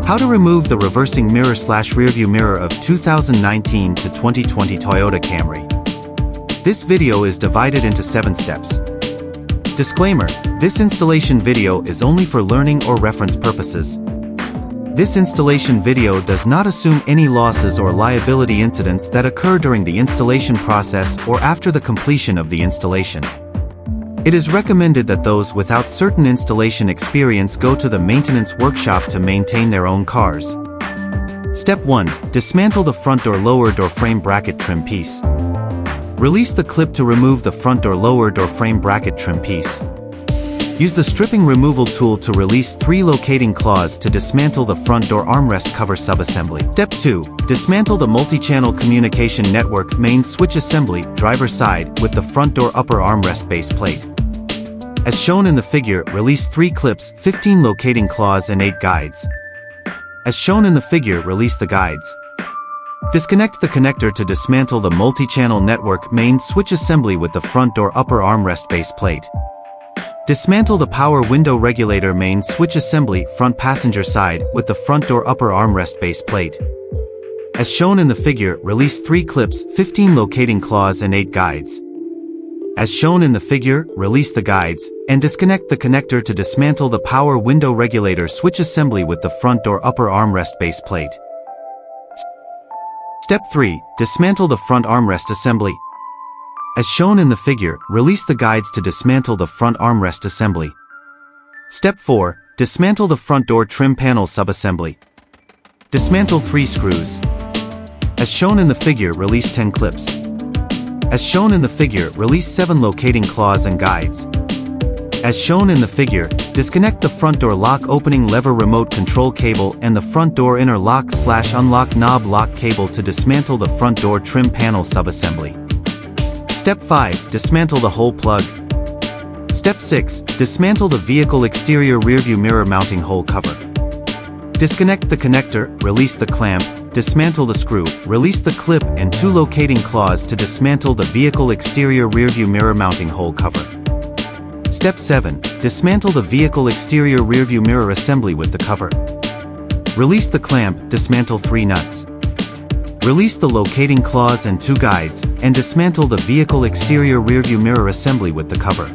How to remove the reversing mirror/rearview mirror of 2019 to 2020 Toyota Camry. This video is divided into 7 steps. Disclaimer: this installation video is only for learning or reference purposes. This installation video does not assume any losses or liability incidents that occur during the installation process or after the completion of the installation. It is recommended that those without certain installation experience go to the maintenance workshop to maintain their own cars. Step 1. Dismantle the front or lower door frame bracket trim piece. Release the clip to remove the front or lower door frame bracket trim piece. Use the stripping removal tool to release 3 locating claws to dismantle the front door armrest cover subassembly. Step 2. Dismantle the multi-channel communication network main switch assembly, driver side, with the front door upper armrest base plate. As shown in the figure, release 3 clips, 15 locating claws and 8 guides. As shown in the figure, release the guides. Disconnect the connector to dismantle the multi-channel network main switch assembly with the front door upper armrest base plate. Dismantle the power window regulator main switch assembly front passenger side with the front door upper armrest base plate. As shown in the figure, release 3 clips, 15 locating claws and 8 guides. As shown in the figure, release the guides, and disconnect the connector to dismantle the power window regulator switch assembly with the front door upper armrest base plate. Step 3. Dismantle the front armrest assembly. As shown in the figure, release the guides to dismantle the front armrest assembly. Step 4. Dismantle the front door trim panel subassembly. Dismantle 3 screws. As shown in the figure, release 10 clips. As shown in the figure, release 7 locating claws and guides. As shown in the figure, disconnect the front door lock opening lever remote control cable and the front door inner lock/unlock knob lock cable to dismantle the front door trim panel subassembly. Step 5. Dismantle the hole plug. Step 6. Dismantle the vehicle exterior rearview mirror mounting hole cover. Disconnect the connector, release the clamp, dismantle the screw, release the clip and 2 locating claws to dismantle the vehicle exterior rearview mirror mounting hole cover. Step 7. Dismantle the vehicle exterior rearview mirror assembly with the cover. Release the clamp, dismantle 3 nuts. Release the locating claws and 2 guides, and dismantle the vehicle exterior rearview mirror assembly with the cover.